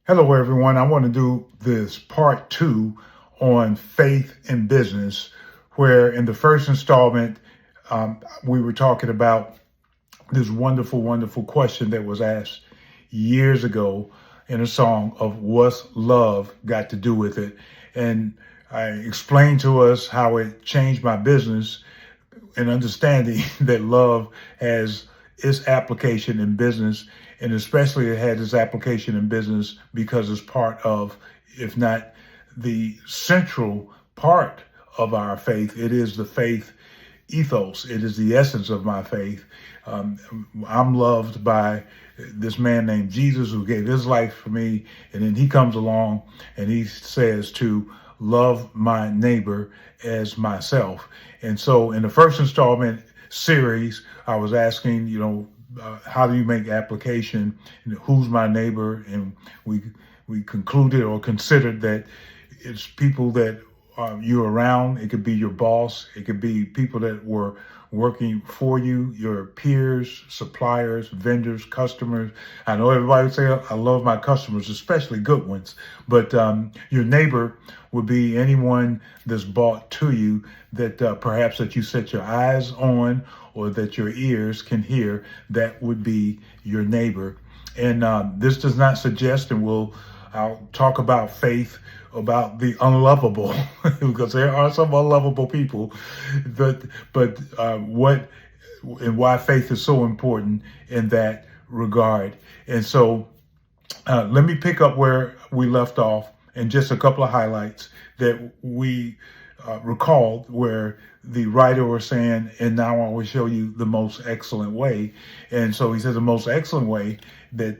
Hello, everyone. I want to do this part two on faith in business, where in the first installment, we were talking about this wonderful, wonderful question that was asked years ago in a song of what's love got to do with it? And I explained to us how it changed my business and understanding that love has its application in business, and especially it has its application in business because it's part of, if not the central part of our faith, it is the faith ethos. It is the essence of my faith. Um, I'm loved by this man named Jesus who gave his life for me. And then he comes along and he says to love my neighbor as myself. And so in the first installment series, I was asking, how do you make application? Who's my neighbor? And we concluded or considered that it's people that you're around. It could be your boss. It could be people that were working for you, your peers, suppliers, vendors, customers. I know everybody would say, I love my customers, especially good ones. But your neighbor would be anyone that's brought to you that perhaps that you set your eyes on or that your ears can hear. That would be your neighbor. And this does not suggest, and I'll talk about faith, about the unlovable, because there are some unlovable people, but what and why faith is so important in that regard. And so let me pick up where we left off and just a couple of highlights that we recalled where the writer was saying, and now I will show you the most excellent way. And so he says the most excellent way that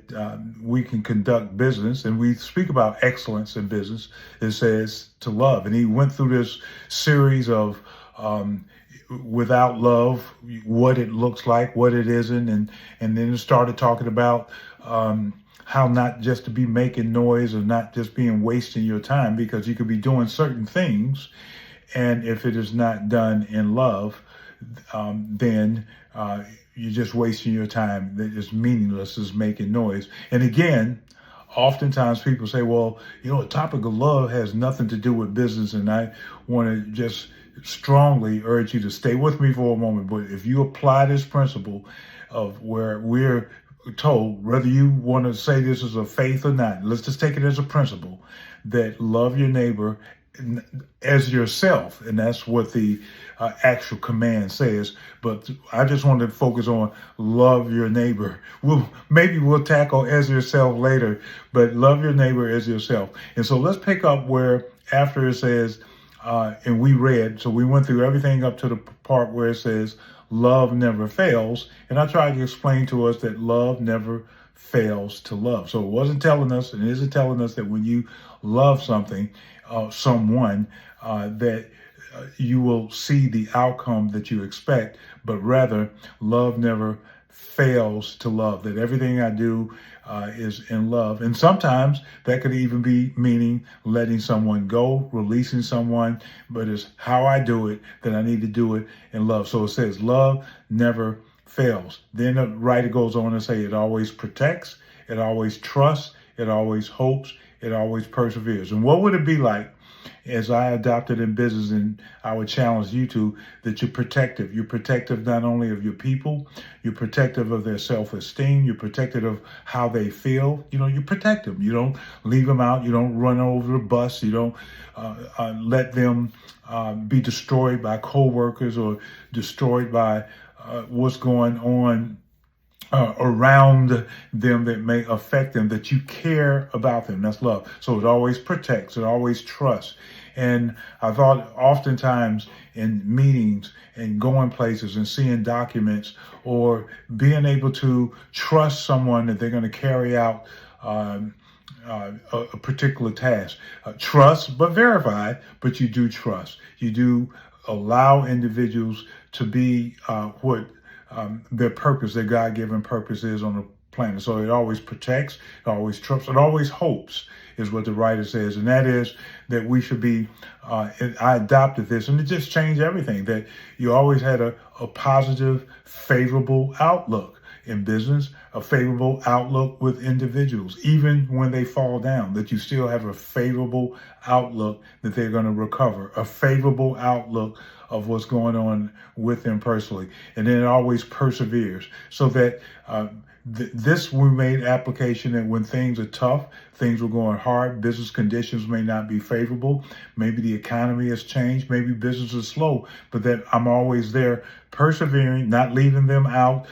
we can conduct business, and we speak about excellence in business, it says to love. And he went through this series of without love, what it looks like, what it isn't, and then it started talking about how not just to be making noise or not just being wasting your time, because you could be doing certain things, and if it is not done in love, then you're just wasting your time. It's meaningless, it's making noise. And again, oftentimes people say, well, the topic of love has nothing to do with business. And I want to just strongly urge you to stay with me for a moment. But if you apply this principle of where we're told, whether you want to say this is a faith or not, let's just take it as a principle that love your neighbor as yourself, and that's what the actual command says. But I just want to focus on love your neighbor. We'll tackle as yourself later, but love your neighbor as yourself. And so let's pick up where after it says, and we read, so we went through everything up to the part where it says love never fails, and I tried to explain to us that love never fails to love. So it wasn't telling us, and it isn't telling us that when you love something, someone, that you will see the outcome that you expect, but rather love never fails to love, that everything I do is in love. And sometimes that could even be meaning letting someone go, releasing someone, but it's how I do it that I need to do it in love. So it says love never fails. Then the writer goes on to say it always protects, it always trusts, it always hopes, it always perseveres. And what would it be like as I adopted in business, and I would challenge you to, that you're protective. You're protective not only of your people, you're protective of their self-esteem, you're protective of how they feel. You protect them. You don't leave them out. You don't run over the bus. You don't let them be destroyed by coworkers or destroyed by what's going on around them that may affect them, that you care about them. That's love. So it always protects, it always trusts. And I thought oftentimes in meetings and going places and seeing documents or being able to trust someone that they're going to carry out a particular task. Trust, but verify, but you do trust. You do allow individuals to be what their purpose, their God-given purpose is on the planet. So it always protects, it always trusts, it always hopes, is what the writer says. And that is that we should be, I adopted this, and it just changed everything, that you always had a positive, favorable outlook. in business, a favorable outlook with individuals, even when they fall down, that you still have a favorable outlook that they're going to recover, a favorable outlook of what's going on with them personally. And then it always perseveres, so that this we made application that when things are tough, things were going hard, business conditions may not be favorable, maybe the economy has changed, maybe business is slow, but that I'm always there persevering, not leaving them out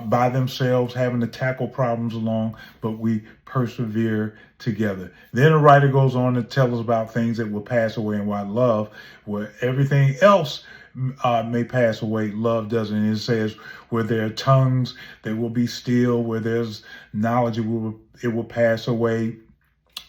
by themselves, having to tackle problems along, but we persevere together. Then a writer goes on to tell us about things that will pass away, and why love, where everything else may pass away, love doesn't. And it says, where there are tongues, they will be still. Where there's knowledge, it will pass away.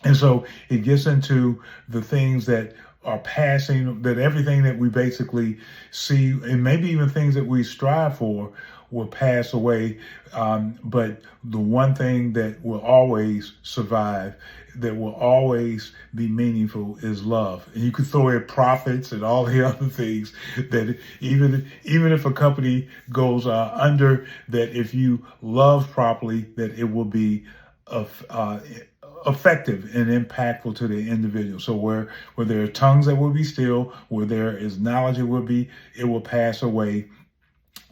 And so it gets into the things that are passing, that everything that we basically see, and maybe even things that we strive for, will pass away. But the one thing that will always survive, that will always be meaningful, is love. And you could throw in profits and all the other things, that even if a company goes under, that if you love properly, that it will be effective and impactful to the individual. So where there are tongues, that will be still. Where there is knowledge, it will pass away.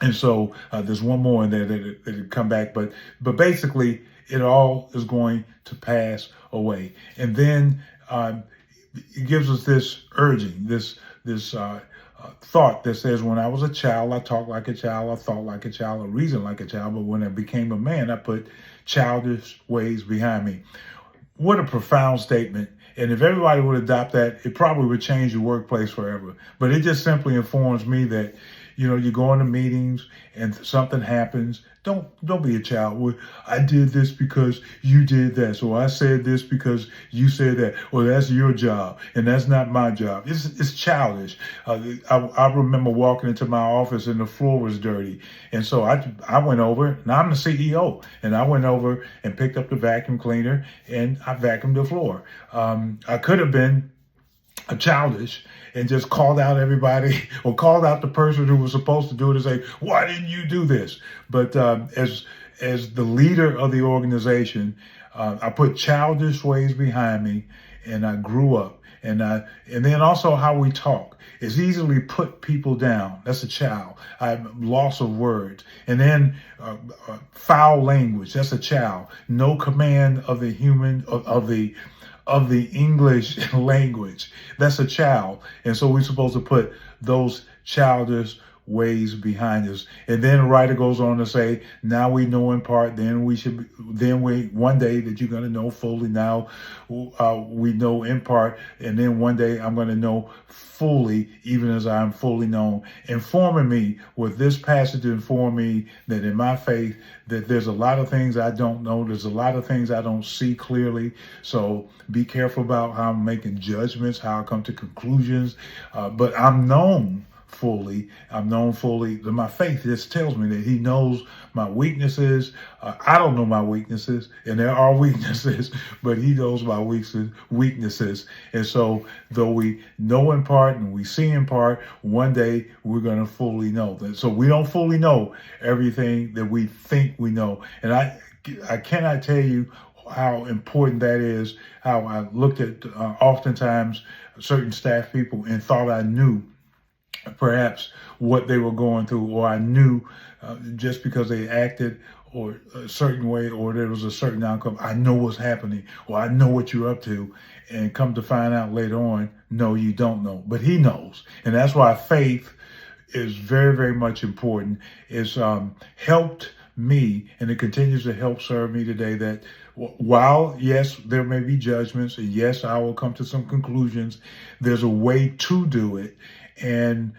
And so there's one more in there that come back, but basically it all is going to pass away. And then it gives us this urging, this thought that says, when I was a child, I talked like a child, I thought like a child, I reasoned like a child, but when I became a man, I put childish ways behind me. What a profound statement. And if everybody would adopt that, it probably would change the workplace forever. But it just simply informs me that, you go into meetings and something happens. Don't be a child. Well, I did this because you did that. So I said this because you said that. Well, that's your job and that's not my job. It's childish. I remember walking into my office and the floor was dirty. And so I went over, and I'm the CEO, and I went over and picked up the vacuum cleaner and I vacuumed the floor. I could have been childish and just called out everybody, or called out the person who was supposed to do it, and say, why didn't you do this? But as the leader of the organization, I put childish ways behind me, and I grew up. And then also how we talk is easily put people down. That's a child. Loss of words. And then foul language. That's a child. No command of the human, of the English language. That's a child. And so we're supposed to put those childish ways behind us. And then the writer goes on to say, now we know in part, then one day that you're going to know fully. Now we know in part, and then one day I'm going to know fully, even as I'm fully known. Informing me, with this passage inform me that in my faith, that there's a lot of things I don't know. There's a lot of things I don't see clearly. So be careful about how I'm making judgments, how I come to conclusions. But I'm known fully. That my faith just tells me that he knows my weaknesses. I don't know my weaknesses, and there are weaknesses, but he knows my weaknesses. And so though we know in part and we see in part, one day we're going to fully know that. So we don't fully know everything that we think we know. And I cannot tell you how important that is, how I looked at oftentimes certain staff people and thought I knew perhaps what they were going through, or I knew just because they acted or a certain way, or there was a certain outcome, I know what's happening, or I know what you're up to. And come to find out later on, no, you don't know, but he knows. And that's why faith is very, very much important. It's helped me, and it continues to help serve me today, that while, yes, there may be judgments, and yes, I will come to some conclusions, there's a way to do it. And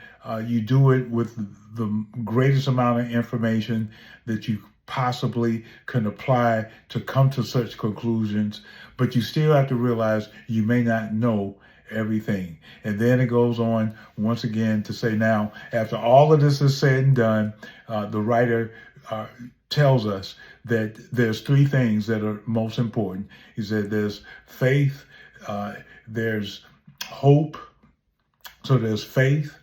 you do it with the greatest amount of information that you possibly can apply to come to such conclusions. But you still have to realize you may not know everything. And then it goes on once again to say, now, after all of this is said and done, the writer tells us that there's three things that are most important. He said there's faith, there's hope. So there's faith,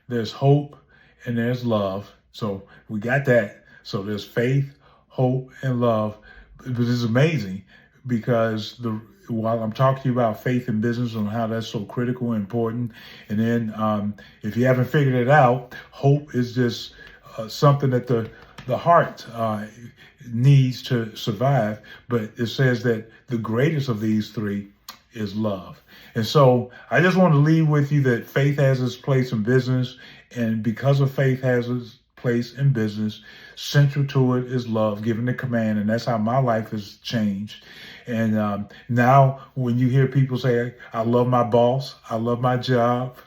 there's hope, and there's love. So we got that. So there's faith, hope, and love. But this is amazing because while I'm talking to you about faith in business and how that's so critical and important, and then if you haven't figured it out, hope is just something that the heart needs to survive. But it says that the greatest of these three is love. And so I just want to leave with you that faith has its place in business. And because of faith has its place in business, central to it is love, giving the command. And that's how my life has changed. And now when you hear people say, I love my boss, I love my job,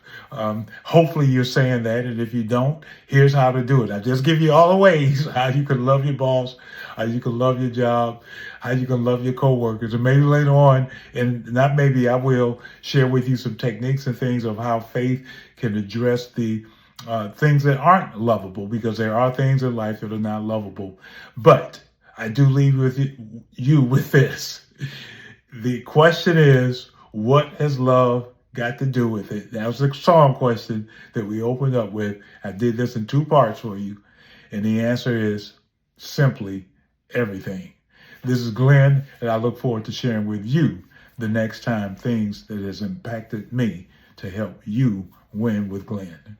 hopefully you're saying that. And if you don't, here's how to do it. I just give you all the ways how you can love your boss, how you can love your job, how you can love your coworkers. And maybe later on, and not maybe, I will share with you some techniques and things of how faith can address the things that aren't lovable, because there are things in life that are not lovable. But I do leave with you with this. The question is, what has love got to do with it? That was the song question that we opened up with. I did this in 2 parts for you. And the answer is simply everything. This is Glenn, and I look forward to sharing with you the next time things that has impacted me to help you win with Glenn.